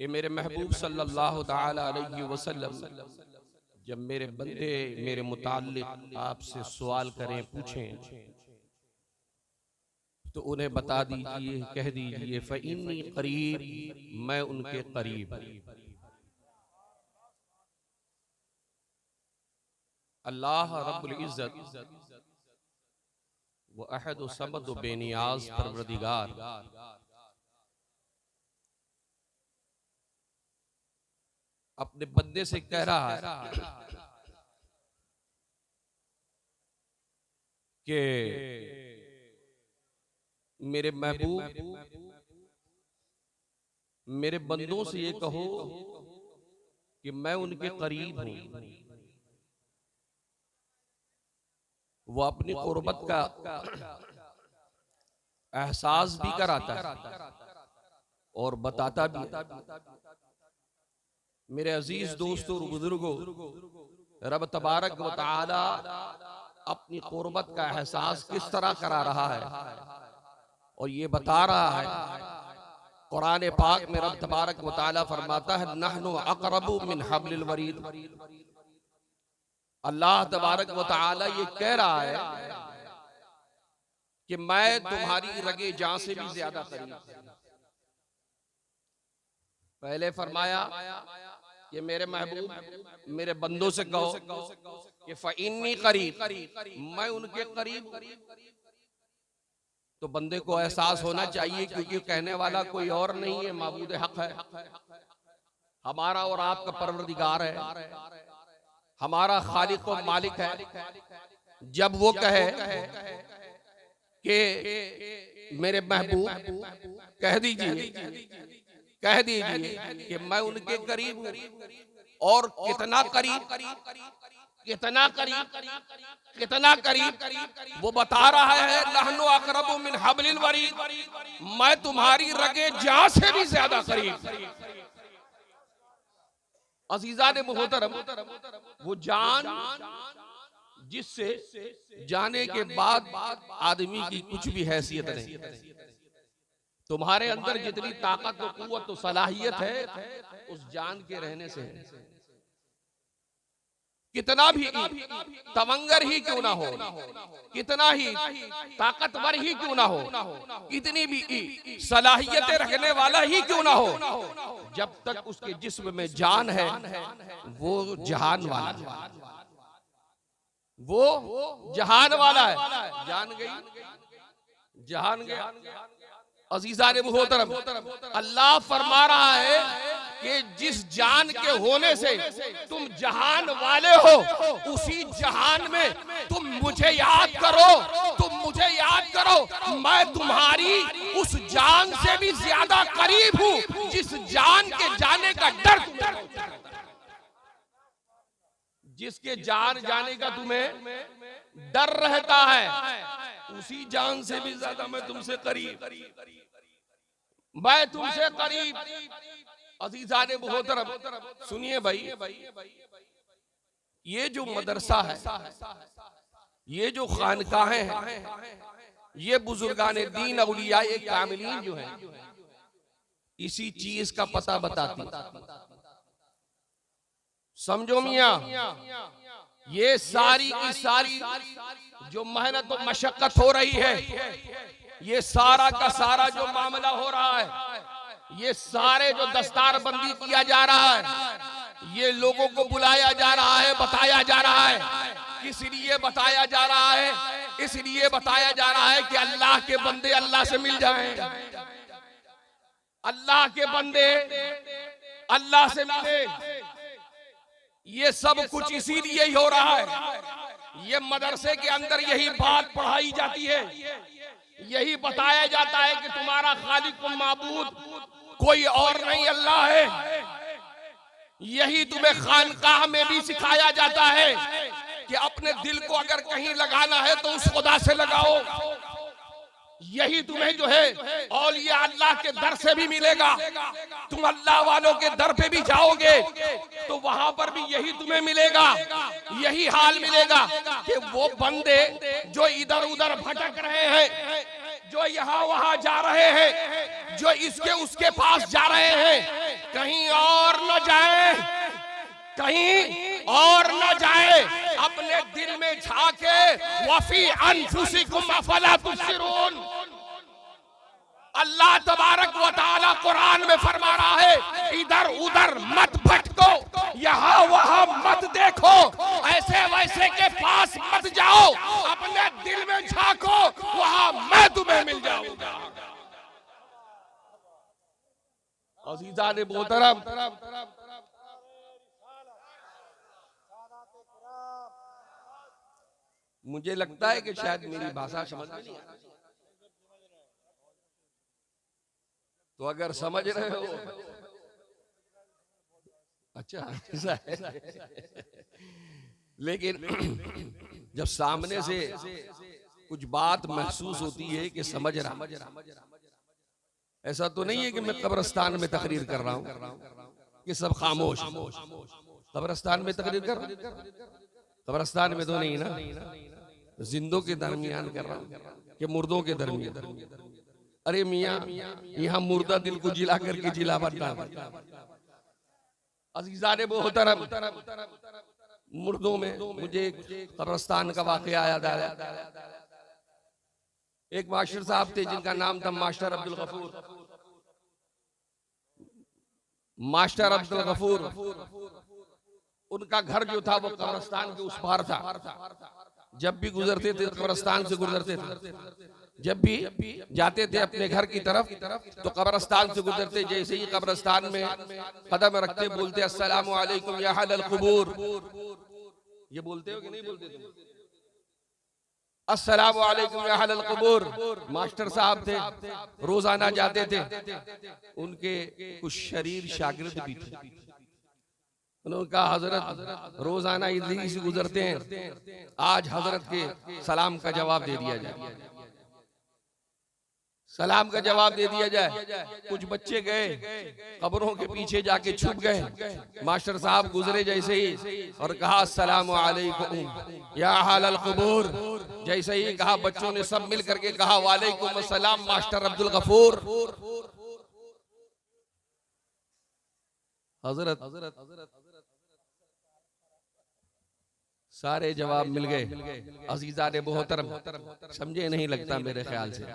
ये मेरे महबूब सल्लल्लाहु ताला अलैहि वसल्लम जब मेरे बंदे मेरे मुताल्लिक आपसे सवाल करें, पूछें, तो उन्हें बता दीजिए, कह दीजिए फ़इन्नी करीब, मैं उनके करीब हूं। अल्लाह रब्बुल इज्जत वो अहद समद बेनियाज परवरदिगार अपने बंदे से कह रहा है कि मेरे महबूब मेरे बंदों से ये कहो कि मैं उनके करीब हूं। वो अपनी कुर्बत का एहसास भी कराता है और बताता भी। मेरे अजीज दोस्तों और बुजुर्गों, रब तबारक व तआला अपनी कुर्बत का एहसास किस तरह करा रहा है और ये बता रहा है। कुरान पाक में रब तबारक व तआला फरमाता है, नहनु अक़रबु मिन हब्लिल वरीद। अल्लाह तबारक व तआला ये कह रहा है कि मैं तुम्हारी रगे जान से भी ज्यादा करीब। पहले फरमाया कि मेरे महबूब मेरे बंदों से कहो कि फ़इन्नी करीब, मैं उनके करीब। तो बंदे को एहसास होना चाहिए, क्योंकि कहने वाला कोई और नहीं है, माबूद हक है, हमारा और आपका परवरदिगार है, हमारा खालिक और मालिक है। जब वो कहे कि मेरे महबूब कह दीजिए कि मैं उनके करीब हूं, और कितना करीब, कितना करीब, कितना करीब, वो बता रहा है, नहनु अक़रबु मिन हब्लिल वरीद, मैं तुम्हारी रगे जान से भी ज्यादा करीब। अज़ीज़ान मुहतरम, वो जान जिससे जाने के बाद आदमी की कुछ भी हैसियत नहीं। तुम्हारे अंदर जितनी ताकत और कुव्वत और सलाहियत है उस जान के रहने से है। कितना भी तवंगर ही क्यों ना हो, कितना ही ताकतवर ही क्यों ना हो, कितनी भी सलाहियतें रखने वाला ही क्यों ना हो, जब तक उसके जिस्म में जान है वो जहान वाला है, वो जहान वाला है। जान गई, जहान गया। अज़ीज़ान मुहतरम, अल्लाह फरमा रहा है कि जिस जान के होने से तुम जहान वाले हो, उसी जहान में तुम मुझे याद करो, तुम मुझे याद करो, मैं तुम्हारी उस जान से भी ज्यादा करीब हूं जिस जान के जाने का डर तुम्हें होता है। जिसके जान जाने का तुम्हें डर रहता है, उसी जान से भी ज्यादा मैं तुमसे करीब, मैं तुमसे करीब। अज़ीज़ान मुहतरम, सुनिए भाई, ये जो मदरसा है, ये जो खानकाहें हैं, ये बुजुर्गान दीन औलियाए कामिलीन जो हैं, इसी चीज का पता बताती। समझो मियां, ये सारी की सारी जो मेहनत और मशक्कत हो रही है, ये सारा का सारा जो मामला हो रहा है, ये सारे जो दस्तारबंदी किया जा रहा है, ये लोगों को बुलाया जा रहा है, बताया जा रहा है। किस लिए बताया जा रहा है? इसलिए बताया जा रहा है कि अल्लाह के बंदे अल्लाह से मिल जाएं, अल्लाह के बंदे अल्लाह से मिले। ये सब कुछ इसीलिए ही हो रहा है। ये मदरसे के अंदर यही बात पढ़ाई जाती है, यही बताया जाता है कि तुम्हारा खालिक और माबूद कोई और नहीं, अल्लाह है। यही तुम्हें खानकाह में भी सिखाया जाता है कि अपने दिल को अगर कहीं लगाना है तो उस खुदा से लगाओ। यही तुम्हें जो है औलिया अल्लाह के दर से भी मिलेगा। तुम अल्लाह वालों के दर पे भी जाओगे तो वहां पर भी यही तुम्हें मिलेगा, यही हाल मिलेगा कि वो बंदे जो इधर उधर भटक रहे हैं, जो यहाँ वहां जा रहे हैं, जो इसके उसके पास जा रहे हैं, कहीं और न जाए, कहीं और न जाए, अपने दिल में झांके। वफी अनफुसिकुम अफला तुबसिरून। अल्लाह तबारक व तआला कुरान में फरमा रहा है, इधर उधर मत भटको, यहाँ वहां मत देखो, ऐसे वैसे के पास मत जाओ, अपने दिल में झांको, वहां मैं तुम्हें मिल जाऊंगा। अज़ीज़ान मोहतरम, मुझे लगता है कि शायद मेरी भाषा समझ में नहीं आती, तो अगर समझ रहे हो, अच्छा ऐसा है। लेकिन जब सामने से कुछ बात महसूस होती है कि समझ रहा, ऐसा तो नहीं है कि मैं कब्रिस्तान में तकरीर कर रहा हूं कि सब खामोश। कब्रिस्तान में तकरीर कर रहा हूं, कब्रिस्तान में तो नहीं ना, जिंदों के दरमियान कर रहा हूं कि मुर्दों के दरमियान। अरे मियाँ, यहाँ मुर्दा दिल को जिला करके जिला बनता। अज़ीज़ान मोहतरम, मुर्दों में मुझे कब्रिस्तान का वाक़या याद आया। एक मास्टर साहब थे जिनका नाम था मास्टर अब्दुल गफूर। मास्टर अब्दुल गफूर, उनका घर जो था वो कब्रिस्तान के उस पार था। जब भी गुजरते थे कब्रिस्तान से गुजरते थे, जब भी जाते थे अपने घर की तरफ तो कब्रिस्तान से गुजरते, जैसे ही कब्रिस्तान में कदम रखते बोलते अस्सलामु अलैकुम या अहलल कुबूर। ये बोलते हो कि नहीं बोलते तुम? अस्सलामु अलैकुम या अहलल कुबूर। मास्टर साहब थे, रोजाना जाते थे। उनके कुछ शरीर शागिर्द भी थे। उन्होंने कहा हजरत रोजाना इधर से गुजरते हैं, आज हजरत के सलाम का जवाब दे दिया जाए, सलाम का जवाब दे दिया जाए। कुछ बच्चे गए कब्रों के पीछे जाके छुप गए। मास्टर साहब गुजरे जैसे ही और कहा अस्सलामु अलैकुम या अहलल कुबूर। जैसे ही कहा बच्चों ने सब मिल करके कहा वालेकुम अस्सलाम मास्टर अब्दुल गफूर। हजरत सारे जवाब मिल गए। अज़ीज़ान मोहतरम, समझे नहीं लगता मेरे ख्याल से।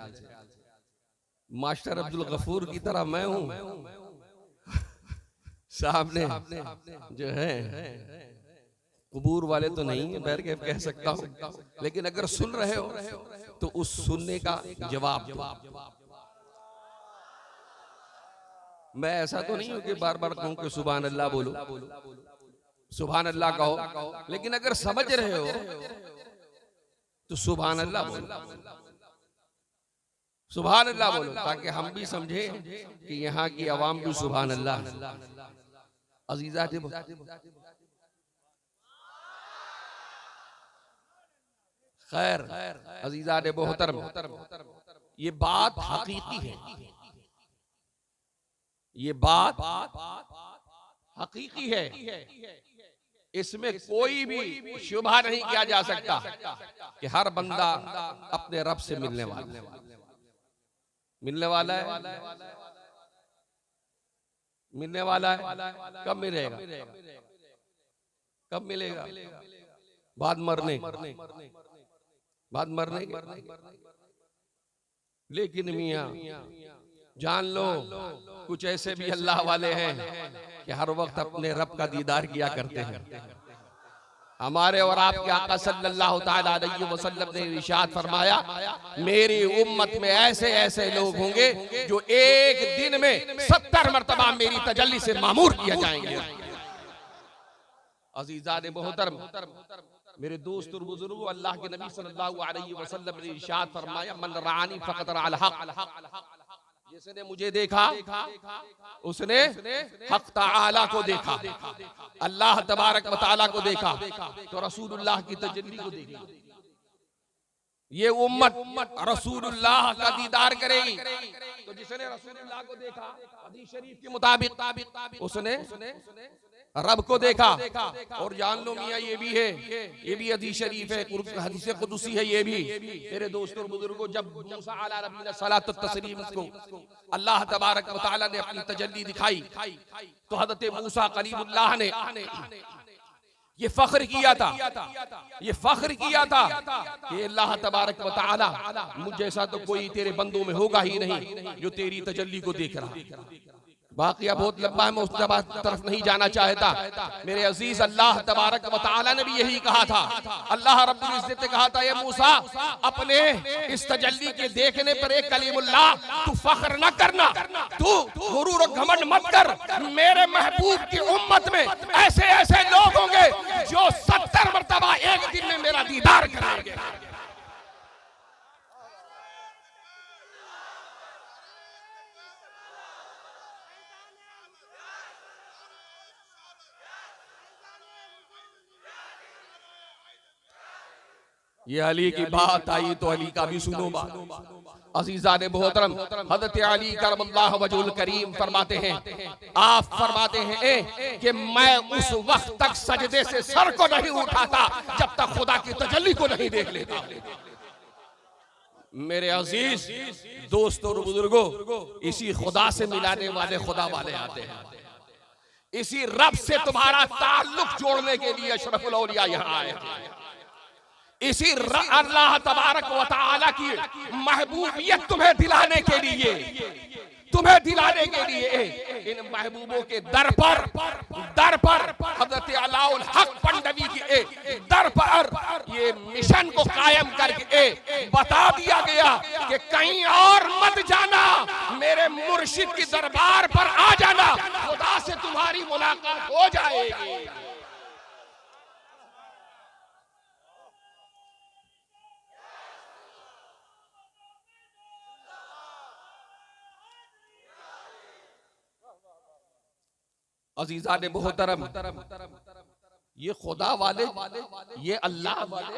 मास्टर अब्दुल गफूर की तरह मैं हूं, सामने जो है कुबूर वाले तो नहीं है, बैर के कह सकता हूं, लेकिन अगर सुन रहे हो तो उस सुनने का जवाब दो। मैं ऐसा तो नहीं हूं कि बार बार कहूं कि सुभान अल्लाह बोलो, सुभान अल्लाह कहो, लेकिन अगर समझ रहे हो तो सुभान अल्लाह बोलो, सुभान अल्लाह बोलो, ताकि हम भी समझे कि यहाँ की आवाम भी सुभान अल्लाह। अजीजा खैर, अजीजा ने मोहतरम, ये बात हकीकी है, ये बात हकीकी है, इसमें कोई भी शुबहा नहीं किया जा सकता कि हर बंदा अपने रब से मिलने वाला है, मिलने वाला है। कब मिलेगा? कब मिलेगा? बाद मरने लेकिन मियाँ जान लो, कुछ ऐसे भी अल्लाह वाले हैं कि हर वक्त अपने रब का दीदार किया करते हैं। हमारे और आपके आका सल्लल्लाहु ताला अलैहि वसल्लम ने इरशाद फरमाया, मेरी उम्मत में ऐसे ऐसे लोग होंगे जो एक दिन में 70 मरतबा मेरी तजल्ली से मामूर किया जाएंगे। अज़ीज़ान मोहतरम, मेरे दोस्त और बुजुर्गो, अल्लाह के नबी सल्लल्लाहु अलैहि वसल्लम ने इरशाद फरमाया, मन रानी फक़त रअल हक़, जिसने मुझे देखा उसने हक ताला को देखा, अल्लाह तबारक व तआला को देखा, तो रसूलुल्लाह की तजल्ली को देखा। ये उम्मत रसूलुल्लाह का दीदार करेगी। तो जिसने रसूलुल्लाह को देखा, हदीस शरीफ के मुताबिक उसने रब को देखा। और जान लो मियाँ ये भी है, ये भी हदीस शरीफ है, हदीस कुदसी है ये भी। मेरे दोस्तों और बुजुर्गों, जब मूसा अला नबीना सलात व तस्लीम को अल्लाह तबारक व तआला ने अपनी तजल्ली दिखाई, तो हज़रत मूसा कलीमुल्लाह ने ये फख्र किया था, ये फख्र किया था कि अल्लाह तबारक व तआला मुझ जैसा तो कोई तेरे बंदों में होगा ही नहीं जो तेरी तजल्ली को देख रहा। वाक़या बहुत लंबा है, मैं उस तरफ नहीं जाना चाहता। मेरे अजीज, अल्लाह तबारक व तआला ने भी यही कहा था। अल्लाह रब्बुल इज्जत ने कहा था, ये मूसा अपने इस तजल्ली के देखने पर एक कलीमुल्लाह तू फख्र न करना, तू गुरूर और घमंड मत कर। मेरे महबूब की उम्मत में ऐसे ऐसे लोग होंगे जो 70 मरतबा एक दिन में मेरा दीदार करेंगे। ये अली की बात आई तो अली का भी सुनो बात। अजीज़ान मोहतरम, हज़रत अली करमल्लाहु वजहुल करीम फरमाते हैं, आप फरमाते हैं कि मैं उस वक्त तक सजदे से सर को नहीं उठाता जब तक खुदा की तजल्ली को नहीं देख लेता। मेरे अजीज दोस्तों और बुजुर्गों, इसी खुदा से मिलाने वाले खुदा वाले आते हैं। इसी रब से तुम्हारा ताल्लुक जोड़ने के लिए अशरफुल औलिया यहाँ आए हैं। इसी अल्लाह तबारक व तआला की महबूबियत तुम्हें दिलाने के लिए, तुम्हें दिलाने के लिए इन महबूबों के दर पर हज़रत अलाउल हक पंडवी की दर पर ये मिशन को कायम करके बता दिया गया कि कहीं और मत जाना, मेरे मुर्शिद की दरबार पर आ जाना, खुदा से तुम्हारी मुलाकात हो जाएगी। अजीज़ान मोहतरम, ये खुदा वाले, ये अल्लाह वाले,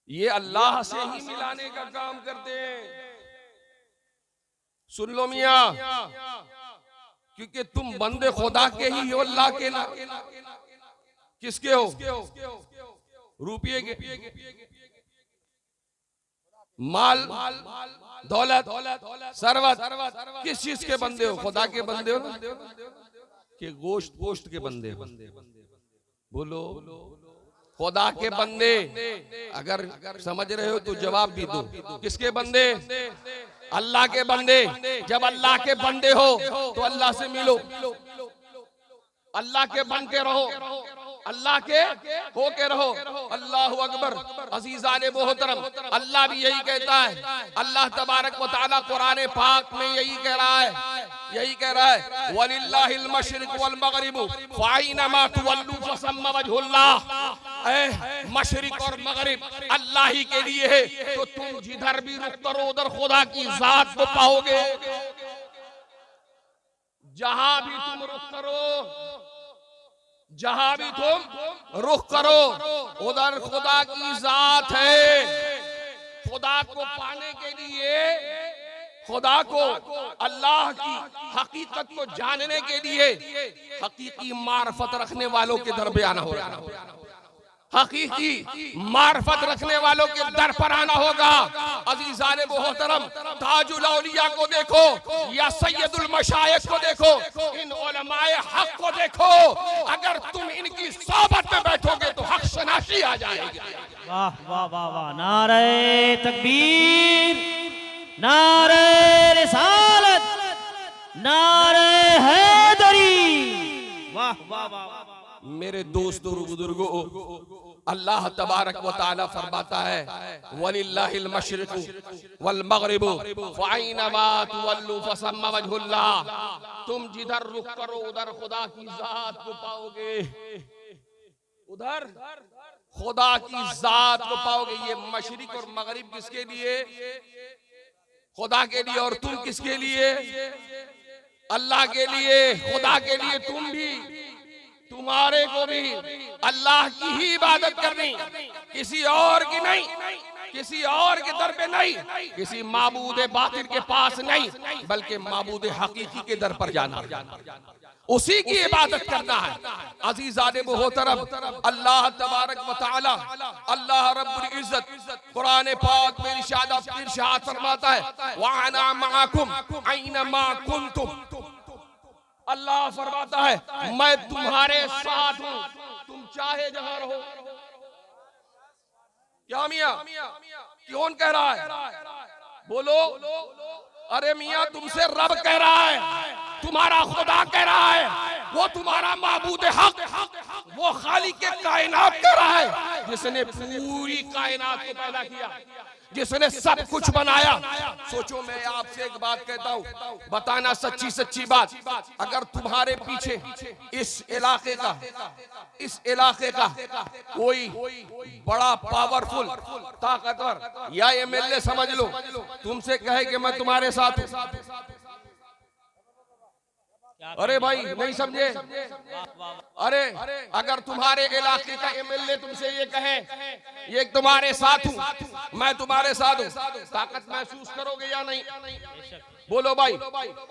ये अल्लाह से ही मिलाने का काम करते हैं। सुन लो मियाँ, क्योंकि तुम बंदे खुदा के ही हो, अल्लाह के ना। किसके हो? रुपये के, माल, दौलत, सरवत, किस चीज के बंदे हो? खुदा के बंदे हो ना, कि गोश्त के बंदे हो? बोलो, खुदा के बंदे। अगर समझ रहे हो तो जवाब भी दो। किसके बंदे? अल्लाह के बंदे। जब अल्लाह के बंदे हो तो अल्लाह से मिलो, अल्लाह के बन के रहो, अल्लाह के हो के रहो। अल्लाहु अकबर। अजीज़ान मोहतरम, अल्लाह भी यही कहता है। अल्लाह तबारक व तआला कुरान पाक में यही कह रहा है, वलिल्लाहिल मशरिक वल मगरिब फअइनमा तुवल्लू फसम्मा वजहुल्लाह। मशरिक और मगरिब अल्लाह ही के लिए है, तो तुम जिधर भी रुख करो उधर खुदा की जात को पाओगे। जहां भी तुम रुख करो, जहां भी तुम रुख करो, उधर खुदा की जात है। खुदा को पाने के लिए, खुदा को, अल्लाह की हकीकत को जानने के लिए हकीकी मार्फत रखने वालों के दर पे आना होगा। हकीकी मार्फत रखने वालों के दर पर आना होगा। अजीज़ान मोहतरम, ताजुल औलिया को देखो या सैयदुल मशाइख को देखो, इन उलमाए हक को देखो। अगर तुम इनकी सोबत में बैठोगे तो हक शनासी आ जाएगी। वाह वाह वाह वाह, नारे तकबीर, नारे रिसालत, नारे हैदरी। वाह वाह वाह। मेरे दोस्तों और बुजुर्गों, अल्लाह तबारक व तआला फरमाता है, वलिल्लाहिल मशरिकु वल मगरिबु फअइनमा तुवल्लू फसम्मा वजहुल्लाह। तुम जिधर रुख करो उधर खुदा की जात को पाओगे, उधर खुदा की जात को पाओगे। ये मशरिक और मगरिब किसके लिए? खुदा के लिए। और तुम किसके लिए? अल्लाह के लिए, खुदा के लिए। तुम भी, तुम्हारे को भी अल्लाह की ही इबादत करनी, किसी और की नहीं। किसी और के दर पे नहीं, किसी माबूद बातिल के पास नहीं, बल्कि माबूद हकीकी के दर पर जाना, उसी की इबादत करना है। अजीज़ाने मोहतरम, अल्लाह तबारक व तआला, अल्लाह रब्बुल इज्जत कुरान पाक में इरशाद फरमाता है, व अना मअकुम ऐनमा कुंतुम। अल्लाह फरमाता है मैं तुम्हारे साथ हूं, तुम चाहे जहां रहो। क्या मियां, कौन कह रहा है? बोलो। अरे मियां, तुमसे रब कह रहा है, तुम्हारा खुदा कह रहा है, वो तुम्हारा माबूद हक, वो खालिक के कायनात कह रहा है, जिसने पूरी कायनात को पैदा किया, जिसने सब कुछ बनाया। सोचो, मैं आपसे एक बात कहता हूँ, बताना सच्ची सच्ची बात, अगर तुम्हारे पीछे इस इलाके का कोई बड़ा पावरफुल ताकतवर या एमएलए समझ लो, तुमसे कहे कि मैं तुम्हारे साथ हूं, अरे भाई नहीं समझे? अरे अगर तुम्हारे इलाके का एमएलए तुमसे ये कहे ये तुम्हारे साथ हूं, मैं तुम्हारे साथ हूं, ताकत महसूस करोगे या नहीं? बोलो भाई।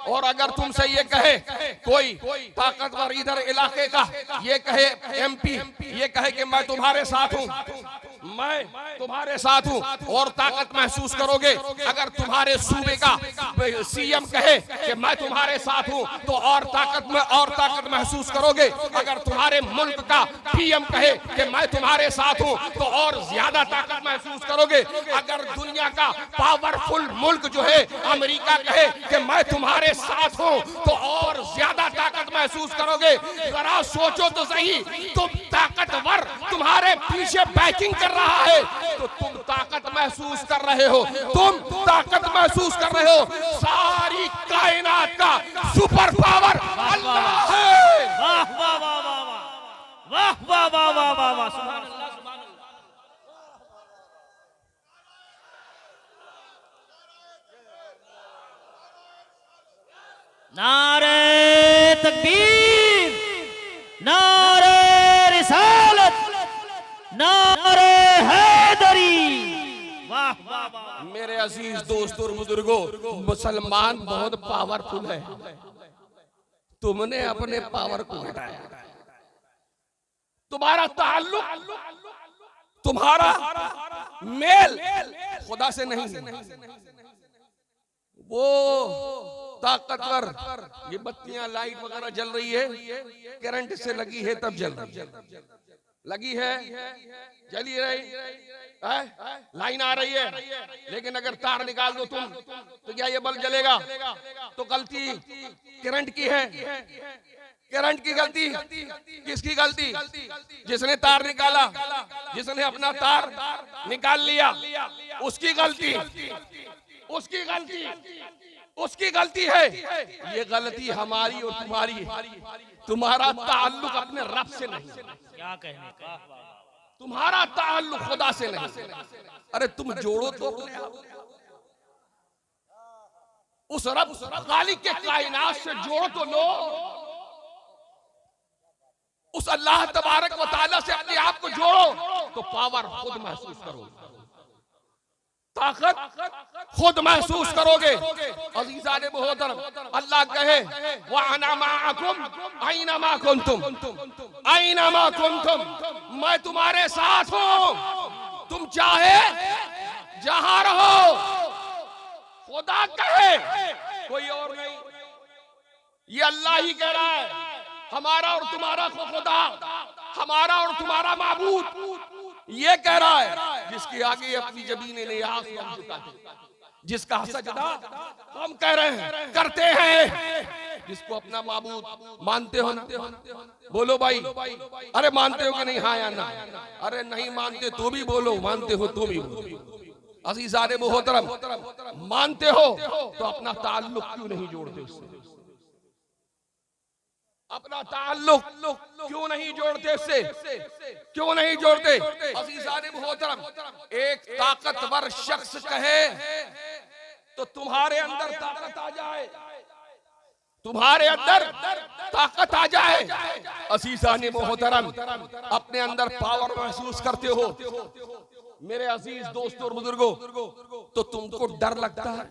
और अगर तुमसे ये कहे कोई ताकतवर इधर इलाके का, ये कहे एमपी, ये कहे कि मैं तुम्हारे साथ हूं, मैं तुम्हारे साथ हूं, और ताकत महसूस करोगे। अगर तुम्हारे सूबे का सीएम कहे कि मैं तुम्हारे साथ हूं, तो और ताकत महसूस करोगे। अगर तुम्हारे मुल्क का पीएम कहे कि मैं तुम्हारे साथ हूं, तो और ज्यादा ताकत महसूस करोगे। अगर दुनिया का पावरफुल मुल्क जो है अमेरिका कहे कि मैं तुम्हारे साथ हूं, तो और ज्यादा ताकत महसूस करोगे। जरा सोचो तो सही, तुम ताकतवर तुम्हारे पीछे बैकिंग कर रहा है, तो तुम ताकत महसूस कर रहे हो, तुम ताकत महसूस कर रहे हो। सारी कायनात का सुपर पावर अल्लाह है। वाह वाह वाह वाह वाह वाह वाह वाह वाह वाह, सुभान अल्लाह सुभान अल्लाह। नारे तकबीर, नारे रिसालत, नारे हैदरी। वाह वाह वाह। मेरे अजीज दोस्तों और बुजुर्गों, मुसलमान बहुत पावरफुल है, तुमने अपने पावर को घटाया। तुम्हारा ताल्लुक, तुम्हारा मेल खुदा से नहीं, वो ताकतवर, ये बत्तियां लाइट वगैरह जल रही है, करंट से लगी है तब जल रही है, लगी है जली रही, लाइन आ रही है, लेकिन अगर तार निकाल दो तुम, तो क्या ये बल्ब जलेगा? तो गलती करंट की है। करंट की गलती किसकी गलती? जिसने तार निकाला, जिसने अपना तार निकाल लिया, उसकी गलती, उसकी गलती, उसकी गलती है। ये गलती हमारी और तुम्हारी है। तुम्हारा ताल्लुक अपने रब से नहीं, क्या कहने का, तुम्हारा ताल्लुक खुदा से नहीं। अरे तुम जोड़ो तो अपने आप, उस रब खालिक के कायनात से जोड़ो तो लो, उस अल्लाह तबारक व तआला से अपने आप को जोड़ो, तो पावर खुद महसूस करोगे, ताकत खुद महसूस करोगे। अज़ीज़ाने मोहतरम, अल्लाह कहे व अना मअकुम ऐनमा कुंतुम, ऐनमा कुंतुम, मैं तुम्हारे साथ हूं, तुम चाहे जहां रहो। खुदा कहे, कोई और नहीं, ये अल्लाह ही कह रहा है। हमारा और तुम्हारा खुदा, हमारा और तुम्हारा माबूद ये कह रहा है, जिसके आगे अपनी जमीनें नियाज़ हम झुकाते हैं, जिसका सजदा हम कह रहे हैं करते हैं, जिसको अपना माबूद मानते हो ना? बोलो भाई, अरे मानते हो कि नहीं? हाँ या ना? अरे नहीं मानते तो भी बोलो, मानते हो तो भी बोलो। अज़ीज़ाने मोहतरम, मानते हो तो अपना ताल्लुक क्यों नहीं जोड़ते उससे? अपना ताल्लुक क्यों नहीं जोड़ते उससे? क्यों नहीं जोड़ते? अज़ीज़ाने मोहतरम, एक ताकतवर शख्स कहे तो तुम्हारे अंदर ताकत आ जाए, तुम्हारे अंदर ताकत आ जाए। अज़ीज़ाने मोहतरम, अपने अंदर पावर महसूस करते हो, मेरे अजीज दोस्तों और बुजुर्गों, तो तुमको डर लगता है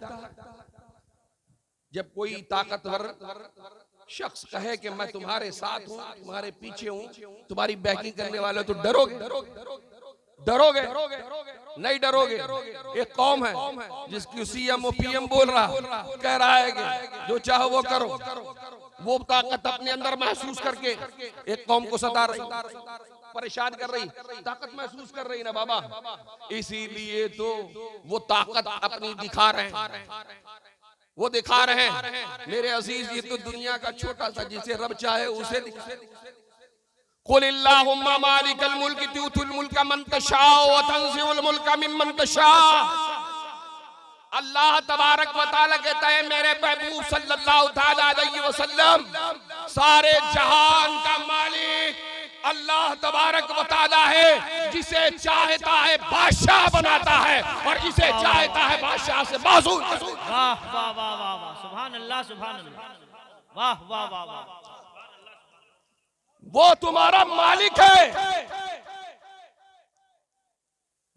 जब कोई ताकतवर शख्स कहे कि मैं तुम्हारे साथ हूं, तुम्हारे पीछे हूं, तुम्हारी बैकिंग करने वाले, तो डरोगे? डरोगे? नहीं डरोगे। एक कौम है जिसकी सीएम पीएम बोल रहा, कह रहा है कि जो चाहो वो करो, वो ताकत अपने अंदर महसूस करके एक कौम को सता रही, परेशान कर रही, ताकत महसूस कर रही ना बाबा। इसीलिए तो वो ताकत अपनी दिखा रहे हैं, वो दिखा रहे हैं। मेरे अजीज, ये तो दुनिया का छोटा सा, जिसे रब चाहे उसे दिखा। कुलिल्लाहुम्मा मालिकल मुल्क तुतिल मुल्का मन तशा व तंज़िउल मुल्का मिम्मन तशा। अल्लाह तबारक व तआला कहता है, मेरे महबूब सल्लल्लाहु तआला अलैहि वसल्लम सारे जहान का मालिक अल्लाह तबारक व तआला है। जिसे चाहता है बादशाह बनाता है और जिसे चाहता है बादशाह से मासूम। वाह वाह वाह वाह वाह, सुभान अल्लाह सुभान अल्लाह, वाह वाह वाह वाह। वो तुम्हारा मालिक है,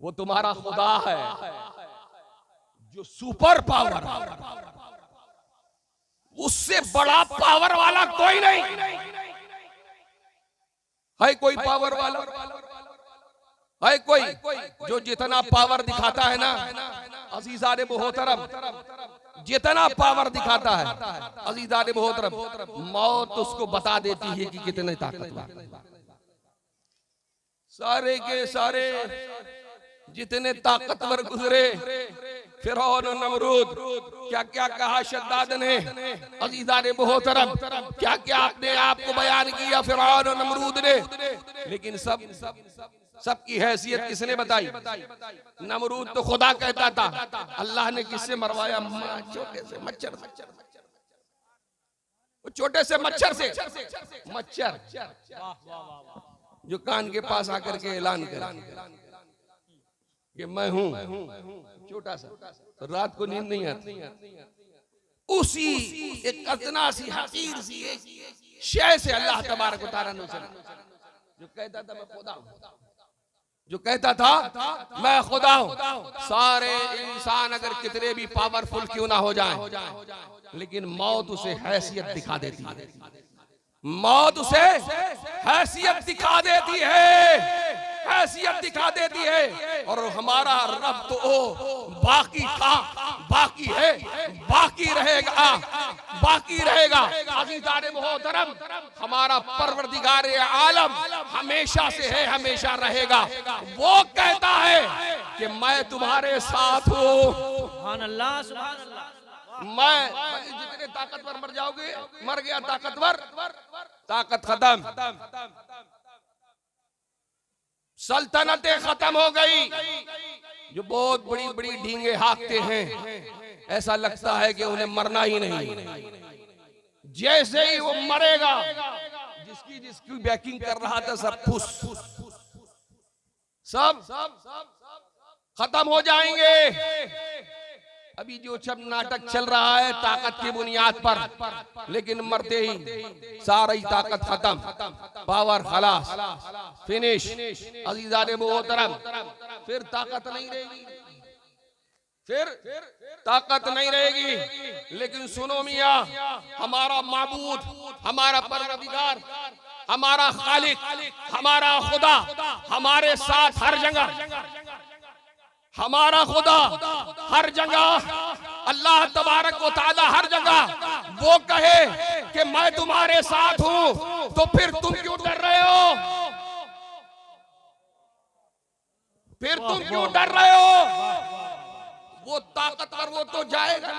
वो तुम्हारा खुदा है, जो सुपर पावर, उससे बड़ा पावर वाला कोई नहीं है। कोई पावर वाला है कोई जो जितना पावर दिखाता है ना अजीज़ान मोहतरम, जितना पावर दिखाता है अजीज़ान मोहतरम, मौत उसको बता देती है कि कितने ताकतवर। सारे के सारे जितने ताकतवर गुजरे, फिरौन और नमरूद, क्या क्या कहा शद्दाद ने, अजीज़ान मोहतरम, क्या क्या अपने आप को बयान किया फिरौन और नमरूद ने। लेकिन सबकी हैसियत किसने बताई? नमरूद तो खुदा कहता था, अल्लाह ने किससे मरवाया? छोटे से मच्छर, छोटे से मच्छर से, मच्छर जो कान के पास आकर के ऐलान करे कि मैं हूं, छोटा सा, तो रात को नींद नहीं आती। उसी एक अदना सी हकीर सी शय से अल्लाह तबारक व तआला ने जो कहता था मैं खुदा हूं, जो कहता था मैं खुदा हूं। सारे इंसान अगर कितने भी पावरफुल क्यों ना हो जाएं, लेकिन मौत उसे हैसियत दिखा देती है, मौत उसे हैसियत दिखा देती है, हैसियत दिखा देती है। और हमारा रब तो बाकी था, बाकी है, बाकी रहेगा, बाकी रहेगा। अज़ीज़ान मोहतरम, हमारा परवरदिगार आलम हमेशा से है, हमेशा रहेगा। वो कहता है कि मैं तुम्हारे साथ हूँ। सुभान अल्लाह सुभान अल्लाह। मैं जितने ताकतवर मर जाओगे, मर गया ताकतवर, ताकत खत्म, सल्तनतें खत्म हो गई। जो बहुत बड़ी बड़ी ढींगे हाँकते हैं, ऐसा लगता है कि उन्हें मरना ही नहीं। जैसे ही वो मरेगा, जिसकी जिसकी बैकिंग कर रहा था सब फुस, सब खत्म हो जाएंगे। अभी जो सब नाटक चल रहा है ताकत की बुनियाद पर, लेकिन मरते ही सारी ताकत खत्म, पावर खलास, फिनिश। अज़ीज़ान मोहतरम, फिर ताकत नहीं रहेगी, फिर ताकत नहीं रहेगी। लेकिन सुनो मियाँ, हमारा माबूद, हमारा परवरदिगार, हमारा खालिक, हमारा खुदा हमारे साथ हर जगह, हमारा खुदा हर जगह, अल्लाह तबारक व तआला हर जगह वो कहे कि मैं तुम्हारे साथ हूं, तो फिर तुम क्यों डर रहे हो? फिर तुम क्यों डर रहे हो? वो ताकतवर वो तो जाएगा।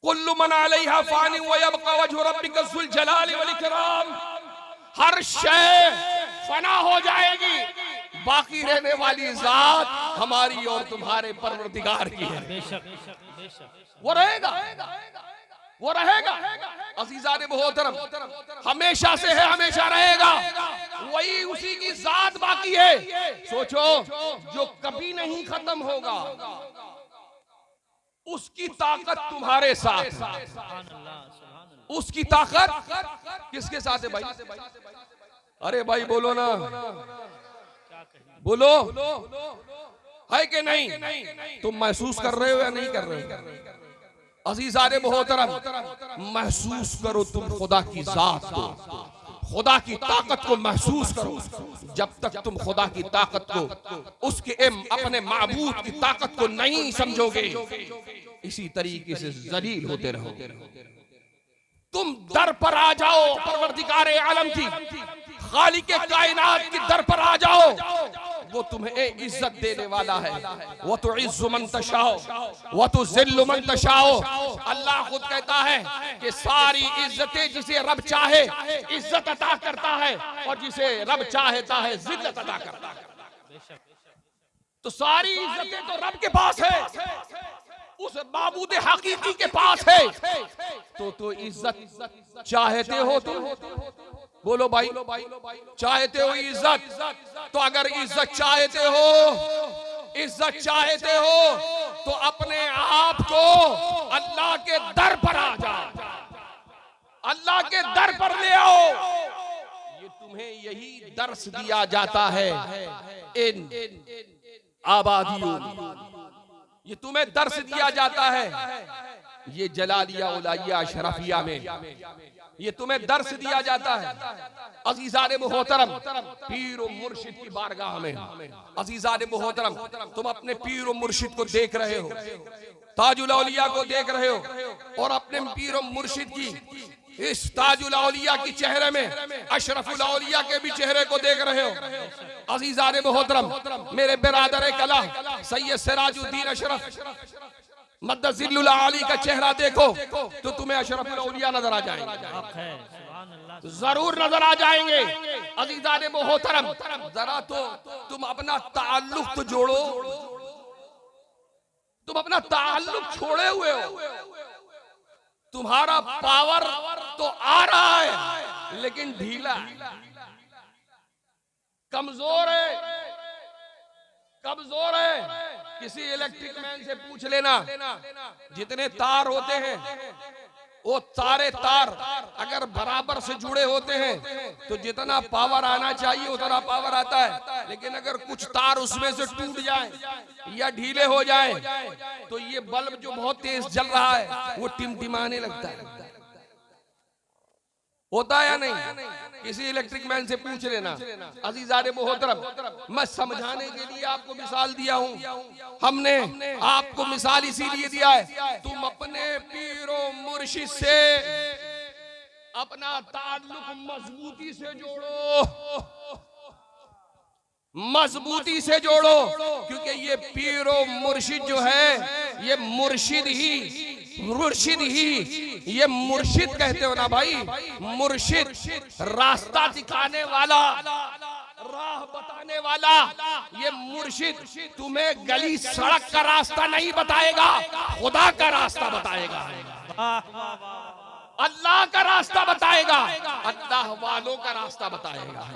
कुल्लु मन अलैहा फानी व यबका वजहु रब्बिका ज़ुल जलाली वल इकराम। हर शय फना हो जाएगी, बाकी रहने वाली जात हमारी और तुम्हारे परवरदिगार की है। वो रहेगा, वो रहेगा। अज़ीज़ान मोहतरम, हमेशा से है, हमेशा रहेगा। वही उसी की जात बाकी है। सोचो, जो कभी नहीं खत्म होगा, उसकी ताकत तुम्हारे साथ, उसकी ताकत किसके साथ है भाई? अरे भाई बोलो ना, बोलो, है कि नहीं? तुम महसूस कर रहे हो या नहीं कर रहे हो? अज़ीज़ाने मोहतरम, महसूस करो तुम खुदा की जात को, खुदा की ताकत को महसूस करो। जब तक तुम खुदा की ताकत को, उसके अपने माबूद की ताकत को नहीं समझोगे, इसी तरीके से जलील होते रहोगे। तुम दर पर आ जाओ परवरदिगारे आलम की, खालिके कायनात की दर पर आ जाओ, वो तुम्हें इज्जत देने वाला है। वो तो इज्जु मन तशाओ वो तो जिल्लु मन तशाओ। अल्लाह खुद कहता है कि सारी इज्जतें जिसे रब चाहे इज्जत अता करता है, और जिसे रब चाहता है जिल्लत अता करता है। तो सारी इज्जतें तो रब के पास है, उस माबूद हकीकी के पास है। तो इज्जत चाहते हो तुम? बोलो भाई, चाहते हो इज्जत? तो अगर इज्जत चाहते हो तो अपने आप को अल्लाह के दर पर आ जाओ, अल्लाह के दर पर ले आओ। ये तुम्हें यही दर्स दिया जाता है इन आबादियों, ये तुम्हें दर्स दिया जाता है ये जलालिया उलाइया अशरफिया में, ये तुम्हें दर्स दिया जाता है। अज़ीज़ाने मोहतरम, पीर और मुर्शिद की बारगाह में, अज़ीज़ाने मोहतरम, तुम अपने पीर और मुर्शिद को देख रहे हो, ताजुल औलिया को देख रहे हो, और अपने पीर और मुर्शिद की इस ताजुल औलिया की चेहरे में अशरफुल औलिया के भी चेहरे को देख रहे हो। अज़ीज़ाने मोहतरम, मेरे बिरादर कला सैयद सिराजुद्दीन अशरफ मद्दज़िल्लुल आली का चेहरा देखो तो तुम्हें अशरफुल औलिया नजर आ जाएंगे, जरूर नजर आ जाएंगे। अज़ीज़ाने मोहतरम, जरा तो तुम अपना ताल्लुक तो जोड़ो, तुम अपना ताल्लुक छोड़े हुए हो। तुम्हारा पावर तो आ रहा है लेकिन ढीला है, कमजोर है, कमजोर है। किसी इलेक्ट्रिक मैन से पूछ लेना, जितने तार होते हैं वो सारे तार अगर बराबर से जुड़े होते हैं तो जितना पावर आना चाहिए उतना पावर आता है, लेकिन अगर कुछ तार उसमें से टूट जाए या ढीले हो जाए तो ये बल्ब जो बहुत तेज जल रहा है वो टिमटिमाने लगता है। होता है या नहीं? किसी इलेक्ट्रिक मैन से पूछ लेना। अज़ीज़ाने मोहतरम, मैं समझाने के लिए आपको मिसाल दिया हूं, हमने आपको मिसाल इसीलिए दिया है तुम अपने पीरो मुर्शिद से अपना ताल्लुक मजबूती से जोड़ो, मजबूती से जोड़ो, क्योंकि ये पीरो मुर्शिद जो है ये मुर्शिद ही ये मुर्शिद कहते हो ना भाई, मुर्शिद रास्ता दिखाने वाला, राह बताने वाला। ये मुर्शिद तुम्हें गली सड़क का रास्ता नहीं बताएगा, खुदा का रास्ता बताएगा, अल्लाह का रास्ता बताएगा, अल्लाह वालों का रास्ता बताएगा।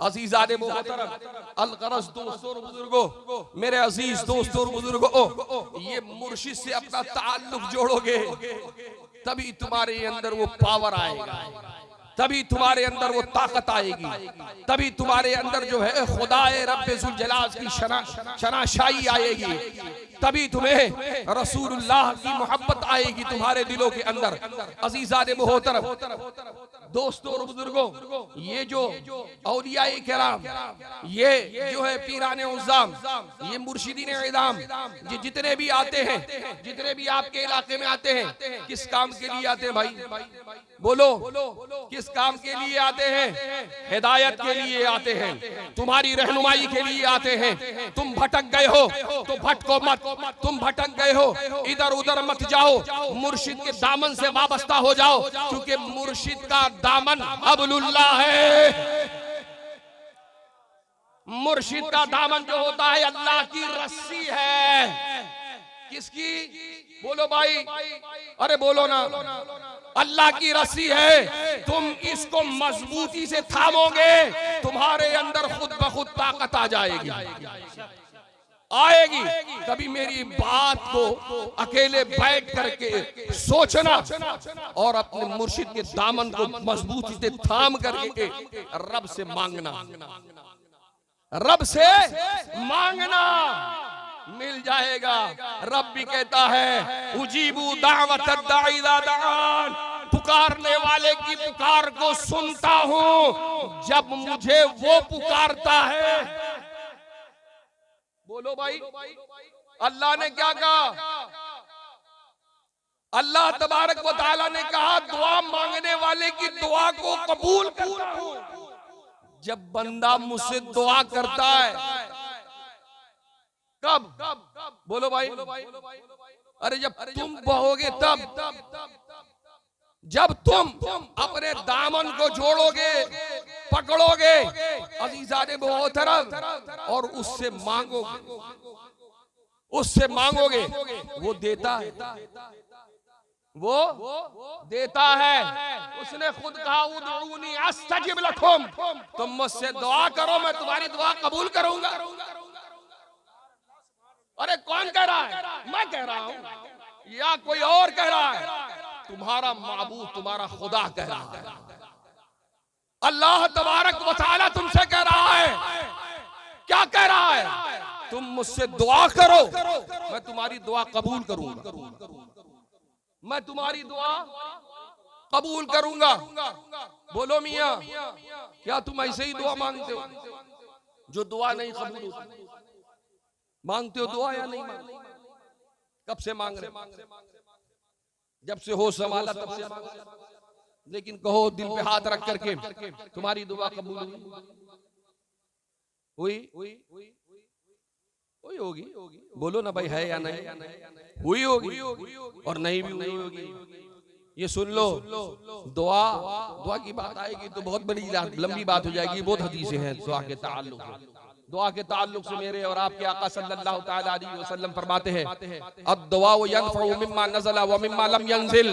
अज़ीज़ाने मोहतरम, अलगरज दोस्तों और बुजुर्गों, मेरे अजीज दोस्तों और बुजुर्गों, ये मुर्शिद से अपना ताल्लुक जोड़ोगे तभी तुम्हारे अंदर वो पावर आएगा, तभी तुम्हारे अंदर वो ताकत आएगी, तभी तुम्हारे अंदर जो है खुदाए रब्बे ज़ुल जलाल की शनाशाई आएगी, तभी तुम्हें रसूलुल्लाह की मोहब्बत आएगी तुम्हारे दिलों के अंदर। अज़ीज़ाने मोहतरम, दोस्तों और बुजुर्गों, ये जो औलियाए किराम, ये जो है पीराने उज़्ज़ाम, ये मुर्शिदीन इज़ाम, ये जितने भी आते हैं, जितने भी आपके इलाके में आते हैं, किस काम के लिए आते हैं भाई? बोलो, किस काम के लिए आते हैं? हिदायत के लिए आते हैं, तुम्हारी रहनुमाई के लिए आते हैं। तुम भटक गए हो तो भटको मत, तुम भटक गए हो इधर उधर मत जाओ, मुर्शिद के दामन से वाबस्ता हो जाओ, क्योंकि मुर्शिद का दामन हब्लुल्लाह है। मुर्शिद का दामन जो होता है अल्लाह की रस्सी है। किसकी? बोलो भाई, अरे बोलो ना, अल्लाह की रस्सी है। तुम इसको मजबूती से थामोगे, तुम्हारे अंदर खुद ब खुद ताकत आ जाएगी, आएगी। कभी मेरी बात को अकेले बैठ करके सोचना और अपने मुर्शिद के दामन को मजबूती से थाम करके रब से मांगना, रब से मांगना मिल जाएगा। रब भी कहता है उजीबू दावत दाई इज़ा दान, पुकारने वाले की पुकार को सुनता हूं जब मुझे वो पुकारता है। बोलो भाई, अल्लाह ने क्या कहा? अल्लाह तबारक व तआला ने कहा दुआ मांगने वाले की दुआ को कबूल करता हूं। जब बंदा मुझसे दुआ करता है, कब? बोलो भाई। अरे जब तुम बहोगे तब, जब तुम अपने दामन को जोड़ोगे, पकड़ोगे अज़ीज़ाने मोहतरम और उससे मांगोगे, वो देता है, वो देता है। उसने खुद कहा उदऊनी अस्तजिब लकुम, तुम मुझसे दुआ करो मैं तुम्हारी दुआ कबूल करूंगा। अरे कौन कह रहा है? मैं कह रहा हूं या कोई और कह रहा है? तुम्हारा माबूद, तुम्हारा खुदा कह रहा है। अल्लाह तबारक व तआला तुमसे कह रहा है। क्या कह रहा है? तुम मुझसे दुआ करो मैं तुम्हारी दुआ कबूल करूंगा, मैं तुम्हारी दुआ कबूल करूंगा। बोलो मियां, क्या तुम ऐसे ही दुआ मांगते हो जो दुआ नहीं कबूल होती? मांगते हो दुआ या नहीं मांगते? कब से मांग रहे? जब से होश संभाला तब से मांग रहे। लेकिन कहो दिल पे हाथ रख करके तुम्हारी दुआ कबूल हुई होगी? बोलो ना भाई, है या नहीं? हुई होगी और नहीं भी हुई होगी। ये सुन लो, दुआ की बात आएगी तो बहुत बड़ी लंबी बात हो जाएगी। बहुत हदीसें हैं दुआ के ताल्लुक से। दुआ के ताल्लुक से मेरे और आपके आका सल्लल्लाहु तआला अलैहि वसल्लम फरमाते हैं अद-दुआ यनफउ मिम्मा नज़ला व मिम्मा लम यंजिल।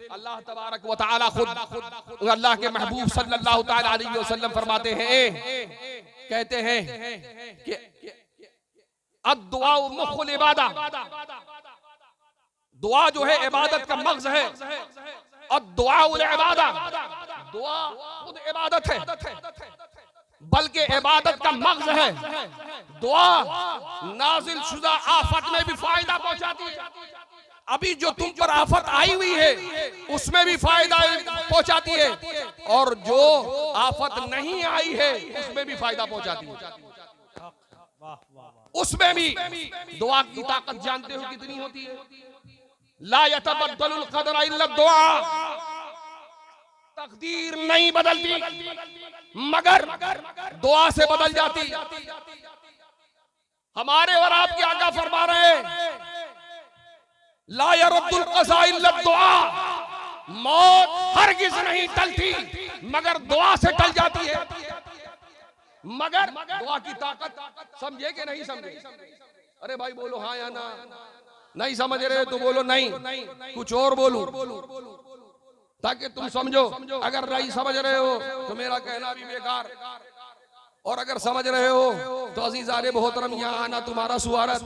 अल्लाह तबारक व तआला खुद अल्लाह के महबूब सल्लल्लाहु तआला अलैहि वसल्लम फरमाते हैं, कहते हैं कि अद-दुआ मुख्खुल इबादा, दुआ जो है इबादत का मग़ज़ है। अद-दुआ उल इबादा, दुआ खुद इबादत है बल्कि इबादत का मग़ज़ है। दुआ नाज़िल शुदा आफत में भी फायदा पहुंचाती है। अभी जो तुम पर आफत आई हुई है उसमें भी फायदा पहुंचाती है, और जो आफत नहीं आई है उसमें भी फायदा पहुंचाती है। उसमें भी दुआ की ताकत जानते हो कितनी होती है? ला यतबद्दलुल क़दर इल्ला दुआ, तकदीर नहीं बदलती मगर दुआ से बदल जाती। हमारे और आपके आका फरमा रहे हैं ला यरद्दुल क़ज़ा इल्ला दुआ, मौत हरगिज़ नहीं टलती मगर दुआ से टल जाती है। मगर दुआ की ताकत समझे कि नहीं समझे? अरे भाई बोलो हाँ या ना। नहीं समझ रहे तो बोलो नहीं, कुछ और बोलो ताकि तुम समझो। अगर नहीं समझ रहे हो तो मेरा कहना भी बेकार, और अगर समझ रहे हो तो अज़ीज़ाने मोहतरम यहाँ आना तुम्हारा सुआरत,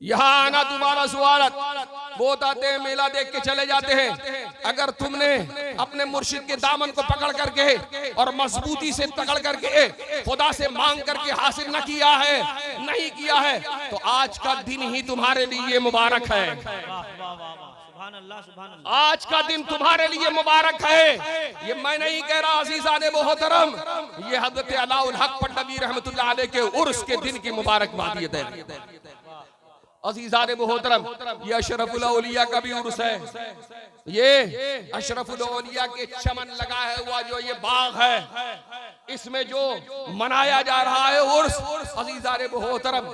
यहाँ आना तुम्हारा सुआरत। बहुत आते हैं मेला देख के चले जाते हैं। अगर तुमने अपने मुर्शिद के दामन को पकड़ करके और मजबूती से पकड़ करके खुदा से मांग करके हासिल न किया है, नहीं किया है, तो आज का दिन ही तुम्हारे लिए मुबारक है। आज का दिन तुम्हारे लिए मुबारक है। ये मैं नहीं कह रहा अज़ीज़ाने मोहतरम, ये हज़रत अलाउल हक पटनवी रहमतुल्लाह अलैह के उर्स के दिन की मुबारकबाद है। अज़ीज़ाने मोहतरम, ये अशरफुल औलिया का भी उर्स है। ये अशरफुल औलिया के चमन लगा है हुआ जो ये बाग है, इसमें जो मनाया जा रहा है उर्स, अज़ीज़ाने मोहतरम,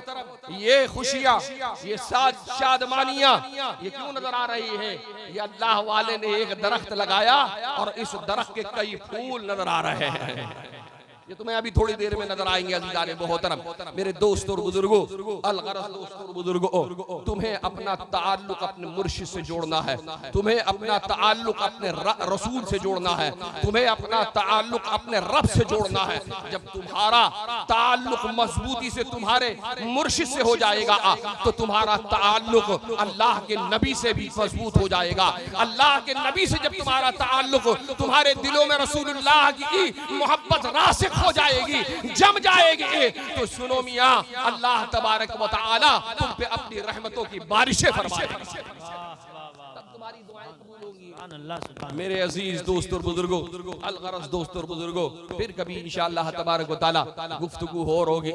ये खुशियाँ, ये शादमानियाँ ये क्यों नजर आ रही है? ये अल्लाह वाले ने एक दरख्त लगाया और इस दरख्त के कई फूल नजर आ रहे हैं। ये तुम्हें अभी थोड़ी देर में नजर आएंगे। अज़ीज़ाने मोहतरम, मेरे दोस्तों और बुजुर्गों, अलगरज़ दोस्तों और बुजुर्गों, तुम्हें अपना ताल्लुक अपने मुर्शिद से जोड़ना है, तुम्हें अपना ताल्लुक अपने रसूल से जोड़ना है, तुम्हें अपना ताल्लुक अपने रब से जोड़ना है। जब तुम्हारा ताल्लुक मजबूती से तुम्हारे मुर्शिद से हो जाएगा तो तुम्हारा ताल्लुक अल्लाह के नबी से भी मजबूत हो जाएगा। अल्लाह के नबी से जब तुम्हारा ताल्लुक, तुम्हारे दिलों में रसूलुल्लाह की मोहब्बत रासिख रासिख हो जाएगी, जम जाएगी, तो सुनो मियां, अल्लाह तबारक व तआला तुम पे अपनी रहमतों की बारिशें फरमाएगा, तब तुम्हारी दुआएं कबूल होंगी। मेरे अजीज दोस्त और बुजुर्गों, अलगरज दोस्त और बुजुर्गों, फिर कभी इंशाअल्लाह तबारक व तआला गुफ्तगू हो होगी।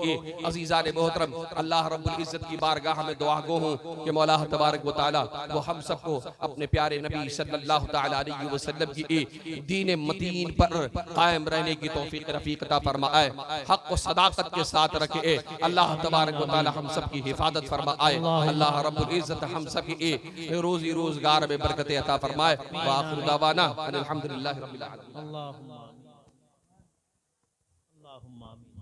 अजीज़ान मोहतरम, अल्लाह रब्बुल इज्जत की बारगाह में दुआ गो हूँ कि मौला तबारक व तआला वो हम सबको अपने प्यारे नबी सल्लल्लाहु तआला अलैहि वसल्लम की दीन मतीन पर कायम रहने की तौफीक रफीक अता फरमाए, हक व सदाकत के साथ रखे। अल्लाह तबारक व तआला हम सब की हिफाजत फरमाए। अल्लाह रब्बुल इज्जत हम सब की रोजी रोजगार में बरकत अता फरमाए। व आखिर दावाना अनिल हम्दुलिल्लाहि रब्बिल आलमीन। अल्लाहुम्मा आमीन।